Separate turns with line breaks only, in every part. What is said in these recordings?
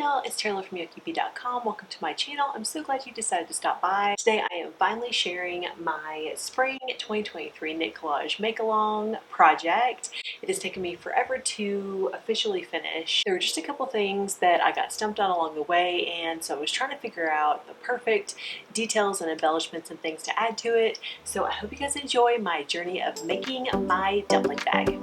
y'all, it's Taylor from yokieB.com. Welcome to my channel. I'm so glad you decided to stop by. Today I am finally sharing my spring 2023 Knit Collage make-along project. It has taken me forever to officially finish. There were just a couple things that I got stumped on along the way, and so I was trying to figure out the perfect details and embellishments and things to add to it. So I hope you guys enjoy my journey of making my dumpling bag.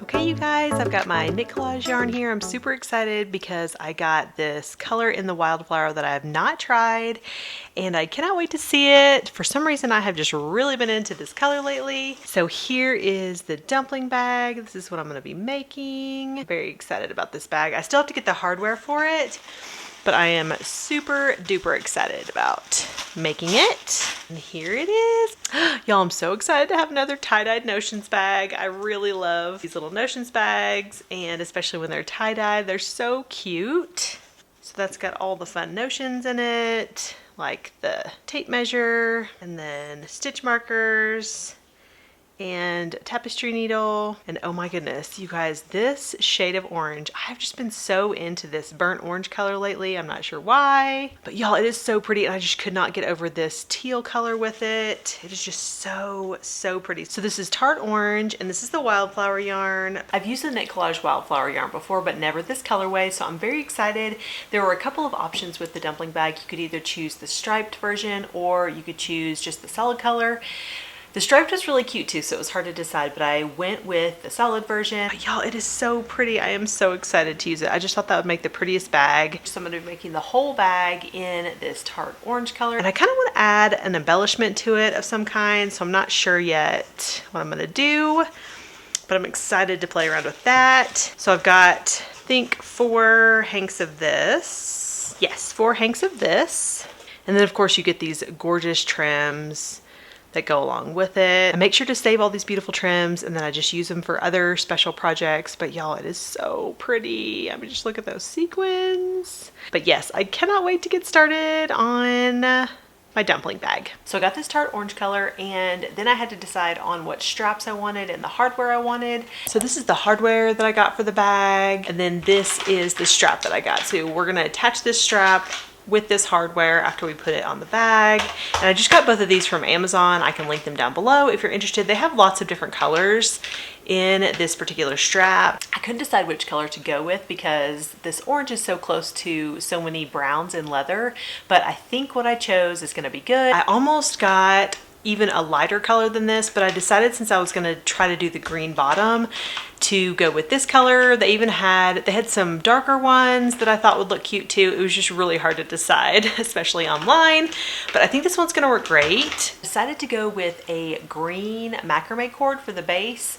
Okay, you guys, I've got my Knit Collage yarn here. I'm super excited because I got this color in the wildflower that I have not tried, and I cannot wait to see it. For some reason, I have just really been into this color lately. So here is the dumpling bag. This is what I'm going to be making. I'm very excited about this bag. I still have to get the hardware for it, but I am super duper excited about making it. And here it is. Y'all, I'm so excited to have another tie-dyed notions bag. I really love these little notions bags, and especially when they're tie-dyed, they're so cute. So that's got all the fun notions in it, like the tape measure, and then stitch markers, and tapestry needle. And oh my goodness, you guys, this shade of orange, I've just been so into this burnt orange color lately. I'm not sure why, but y'all, it is so pretty, and I just could not get over this teal color with it. It is just so pretty. So this is tart orange, and this is the wildflower yarn. I've used the Knit Collage wildflower yarn before, but never this colorway, so I'm very excited. There were a couple of options with the dumpling bag. You could either choose the striped version, or you could choose just the solid color. The striped was really cute too, so it was hard to decide, but I went with the solid version. But y'all, it is so pretty. I am so excited to use it. I just thought that would make the prettiest bag. So I'm going to be making the whole bag in this tart orange color. And I kind of want to add an embellishment to it of some kind, so I'm not sure yet what I'm going to do, but I'm excited to play around with that. So I've got, I think, 4 hanks of this. Yes, 4 hanks of this. And then of course you get these gorgeous trims that go along with it. I make sure to save all these beautiful trims, and then I just use them for other special projects. But y'all, it is so pretty. I mean, just look at those sequins. But yes, I cannot wait to get started on my dumpling bag. So I got this tart orange color, and then I had to decide on what straps I wanted and the hardware I wanted. So this is the hardware that I got for the bag, and then this is the strap that I got. So we're gonna attach this strap with this hardware after we put it on the bag. And I just got both of these from Amazon. I can link them down below if you're interested. They have lots of different colors in this particular strap. I couldn't decide which color to go with because this orange is so close to so many browns in leather, but I think what I chose is gonna be good. I almost got even a lighter color than this, but I decided since I was gonna try to do the green bottom to go with this color. They had some darker ones that I thought would look cute too. It was just really hard to decide, especially online, but I think this one's gonna work great. Decided to go with a green macrame cord for the base.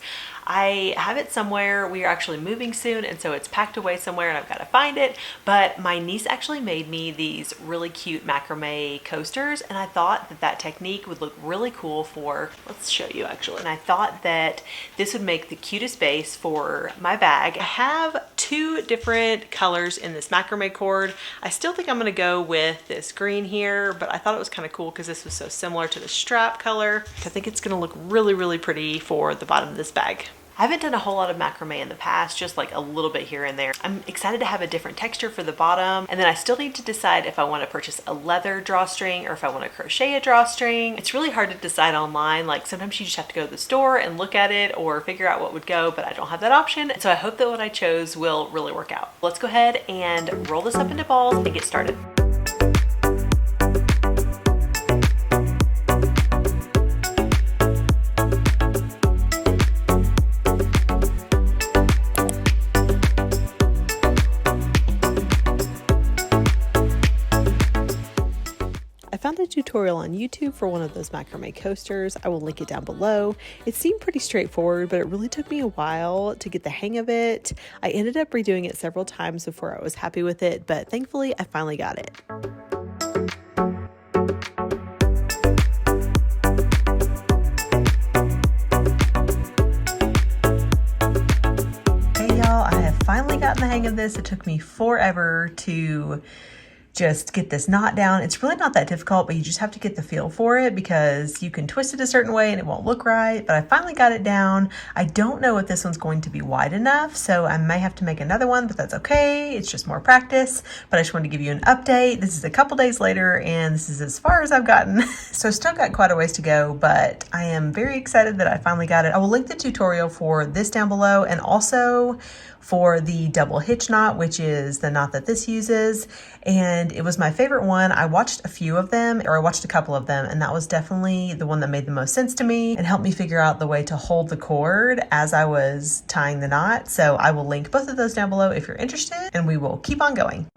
I have it somewhere. We are actually moving soon, and so it's packed away somewhere and I've got to find it. But my niece actually made me these really cute macrame coasters, and I thought that that technique would look really cool for, let's show you actually. And I thought that this would make the cutest base for my bag. I have 2 different colors in this macrame cord. I still think I'm gonna go with this green here, but I thought it was kind of cool because this was so similar to the strap color. I think it's gonna look really pretty for the bottom of this bag. I haven't done a whole lot of macrame in the past, just like a little bit here and there. I'm excited to have a different texture for the bottom, and then I still need to decide if I want to purchase a leather drawstring or if I want to crochet a drawstring. It's really hard to decide online. Like sometimes you just have to go to the store and look at it or figure out what would go, but I don't have that option. So I hope that what I chose will really work out. Let's go ahead and roll this up into balls and get started. I found a tutorial on YouTube for one of those macrame coasters. I will link it down below. It seemed pretty straightforward, but it really took me a while to get the hang of it. I ended up redoing it several times before I was happy with it, but thankfully I finally got it. Hey y'all, I have finally gotten the hang of this. It took me forever to just get this knot down. It's really not that difficult, but you just have to get the feel for it because you can twist it a certain way and it won't look right, but I finally got it down. I don't know if this one's going to be wide enough, so I may have to make another one, but that's okay. It's just more practice, but I just wanted to give you an update. This is a couple days later and this is as far as I've gotten. So still got quite a ways to go, but I am very excited that I finally got it. I will link the tutorial for this down below and also for the double hitch knot, which is the knot that this uses. And it was my favorite one. I watched a few of them, or I watched a couple of them, and that was definitely the one that made the most sense to me and helped me figure out the way to hold the cord as I was tying the knot. So I will link both of those down below if you're interested, and we will keep on going.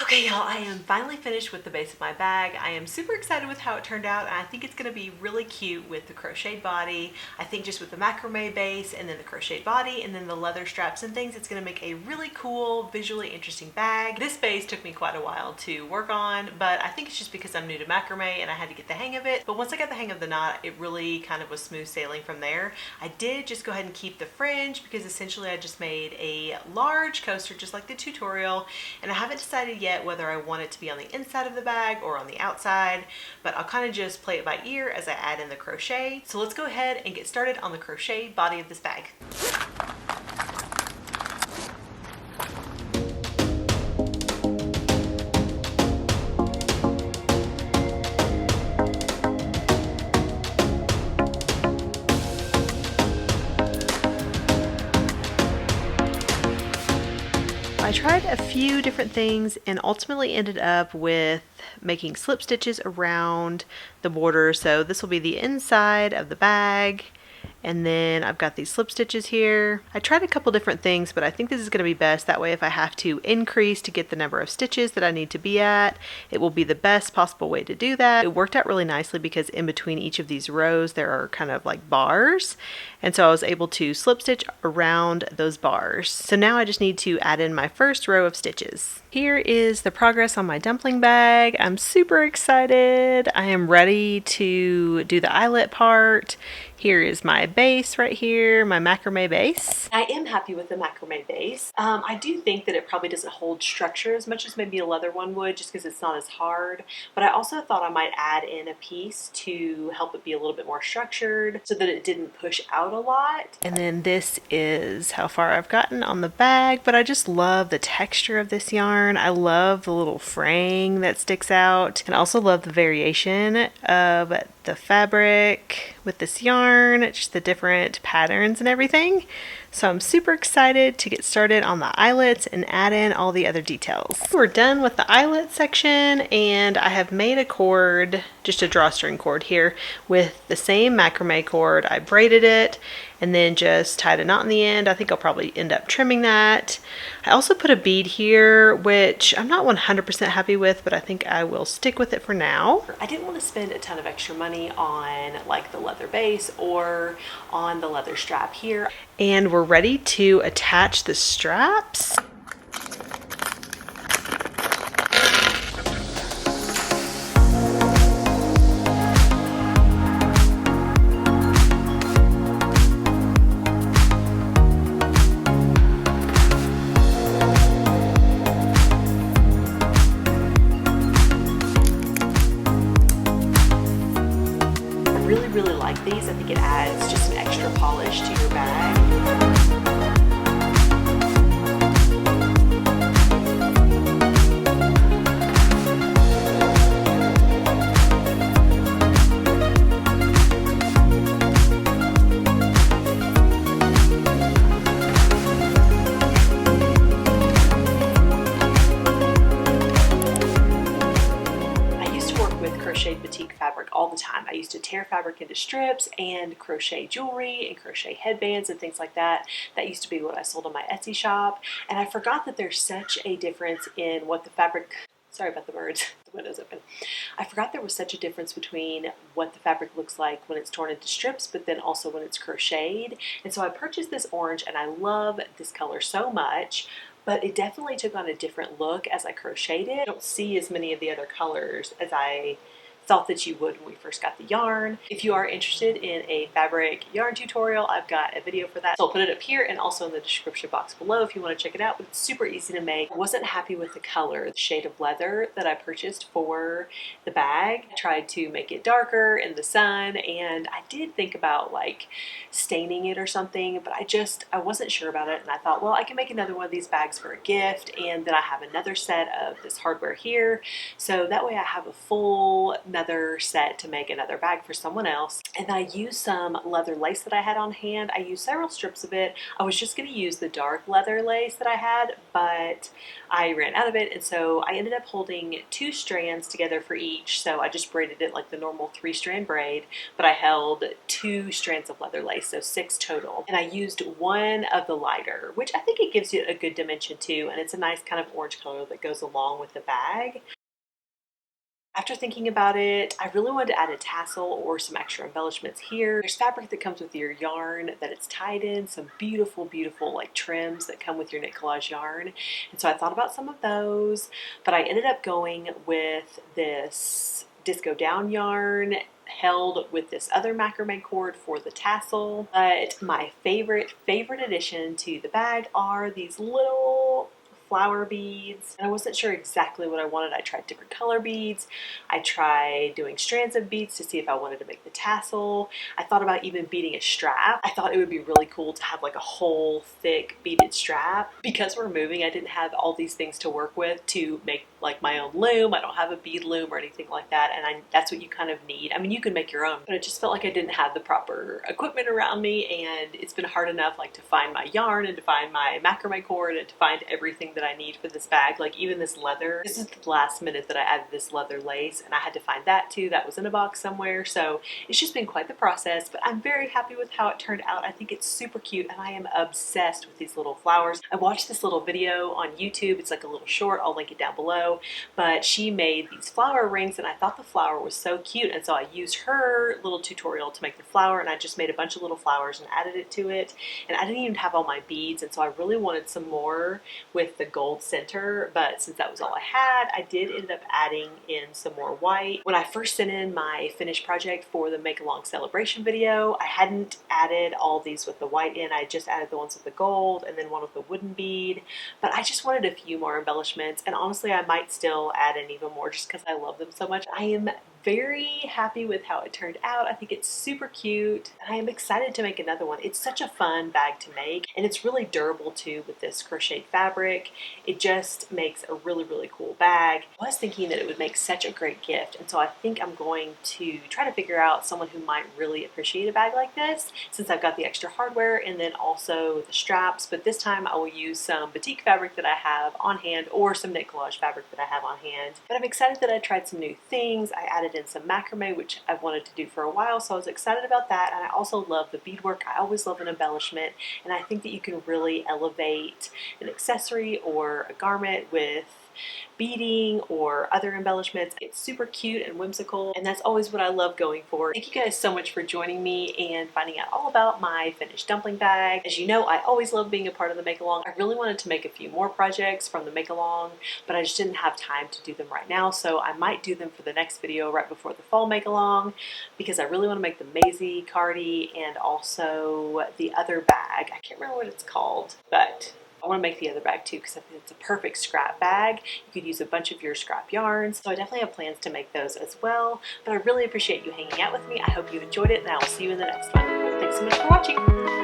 Okay, y'all, I am finally finished with the base of my bag. I am super excited with how it turned out, and I think it's going to be really cute with the crocheted body. I think just with the macrame base and then the crocheted body and then the leather straps and things, it's going to make a really cool, visually interesting bag. This base took me quite a while to work on, but I think it's just because I'm new to macrame and I had to get the hang of it. But once I got the hang of the knot, it really kind of was smooth sailing from there. I did just go ahead and keep the fringe because essentially I just made a large coaster just like the tutorial, and I haven't decided yet whether I want it to be on the inside of the bag or on the outside, but I'll kind of just play it by ear as I add in the crochet. So let's go ahead and get started on the crochet body of this bag. I tried a few different things and ultimately ended up with making slip stitches around the border. So this will be the inside of the bag. And then I've got these slip stitches here. I tried a couple different things, but I think this is going to be best. That way if I have to increase to get the number of stitches that I need to be at, it will be the best possible way to do that. It worked out really nicely because in between each of these rows there are kind of like bars. And so I was able to slip stitch around those bars. So now I just need to add in my first row of stitches. Here is the progress on my dumpling bag. I'm super excited. I am ready to do the eyelet part. Here is my base right here, my macrame base. I am happy with the macrame base. I do think that it probably doesn't hold structure as much as maybe a leather one would just because it's not as hard. But I also thought I might add in a piece to help it be a little bit more structured so that it didn't push out a lot. And then this is how far I've gotten on the bag, but I just love the texture of this yarn. I love the little fraying that sticks out, and I also love the variation of the fabric with this yarn, just the different patterns and everything. So I'm super excited to get started on the eyelets and add in all the other details. We're done with the eyelet section, and I have made a cord, just a drawstring cord here, with the same macrame cord. I braided it and then just tied a knot in the end. I think I'll probably end up trimming that. I also put a bead here, which I'm not 100% happy with, but I think I will stick with it for now. I didn't want to spend a ton of extra money on like the leather base or on the leather strap here. And we're ready to attach the straps. Really like these. I think it adds just an extra polish to your bag. Batik fabric all the time. I used to tear fabric into strips and crochet jewelry and crochet headbands and things like that. That used to be what I sold on my Etsy shop, and I forgot that there's such a difference in what the fabric, sorry about the birds, the window's open. I forgot there was such a difference between what the fabric looks like when it's torn into strips, but then also when it's crocheted. And so I purchased this orange, and I love this color so much. But it definitely took on a different look as I crocheted it. I don't see as many of the other colors as I thought that you would when we first got the yarn. If you are interested in a fabric yarn tutorial, I've got a video for that. So I'll put it up here and also in the description box below if you want to check it out, but it's super easy to make. I wasn't happy with the color, the shade of leather that I purchased for the bag. I tried to make it darker in the sun, and I did think about like staining it or something, but I wasn't sure about it, and I thought, well, I can make another one of these bags for a gift, and then I have another set of this hardware here, so that way I have a full another set to make another bag for someone else. And I used some leather lace that I had on hand. I used several strips of it. I was just going to use the dark leather lace that I had, but I ran out of it, and so I ended up holding 2 strands together for each. So I just braided it like the normal 3-strand braid, but I held 2 strands of leather lace, so 6 total. And I used one of the lighter, which I think it gives you a good dimension too, and it's a nice kind of orange color that goes along with the bag. After thinking about it, I really wanted to add a tassel or some extra embellishments here. There's fabric that comes with your yarn that it's tied in, some beautiful, beautiful like trims that come with your Knit Collage yarn. And so I thought about some of those, but I ended up going with this disco down yarn held with this other macrame cord for the tassel. But my favorite addition to the bag are these little flower beads, and I wasn't sure exactly what I wanted. I tried different color beads. I tried doing strands of beads to see if I wanted to make the tassel. I thought about even beading a strap. I thought it would be really cool to have like a whole thick beaded strap. Because we're moving, I didn't have all these things to work with to make like my own loom. I don't have a bead loom or anything like that, and that's what you kind of need. I mean, you can make your own, but it just felt like I didn't have the proper equipment around me, and it's been hard enough like to find my yarn and to find my macrame cord and to find everything that I need for this bag. Like even this leather, this is the last minute that I added this leather lace, and I had to find that too. That was in a box somewhere, so it's just been quite the process, but I'm very happy with how it turned out. I think it's super cute, and I am obsessed with these little flowers. I watched this little video on YouTube. It's like a little short. I'll link it down below. But she made these flower rings, and I thought the flower was so cute, and so I used her little tutorial to make the flower, and I just made a bunch of little flowers and added it to it. And I didn't even have all my beads, and so I really wanted some more with the gold center, but since that was all I had, I did end up adding in some more white. When I first sent in my finished project for the Make Along Celebration video, I hadn't added all these with the white in. I just added the ones with the gold and then one with the wooden bead, but I just wanted a few more embellishments, and honestly I might still add in even more just because I love them so much. I am very happy with how it turned out. I think it's super cute, and I am excited to make another one. It's such a fun bag to make, and it's really durable too with this crocheted fabric. It just makes a really, really cool bag. I was thinking that it would make such a great gift, and so I think I'm going to try to figure out someone who might really appreciate a bag like this, since I've got the extra hardware and then also the straps. But this time I will use some batik fabric that I have on hand or some Knit Collage fabric that I have on hand. But I'm excited that I tried some new things. I added in some macrame, which I've wanted to do for a while, so I was excited about that. And I also love the beadwork. I always love an embellishment, and I think that you can really elevate an accessory or a garment with beading or other embellishments. It's super cute and whimsical, and that's always what I love going for. Thank you guys so much for joining me and finding out all about my finished dumpling bag. As you know, I always love being a part of the Make Along. I really wanted to make a few more projects from the Make Along, but I just didn't have time to do them right now, so I might do them for the next video right before the fall Make Along, because I really want to make the Maisie cardi and also the other bag. I can't remember what it's called, but I want to make the other bag too because I think it's a perfect scrap bag. You could use a bunch of your scrap yarns, so I definitely have plans to make those as well. But I really appreciate you hanging out with me. I hope you enjoyed it, and I will see you in the next one. Thanks so much for watching.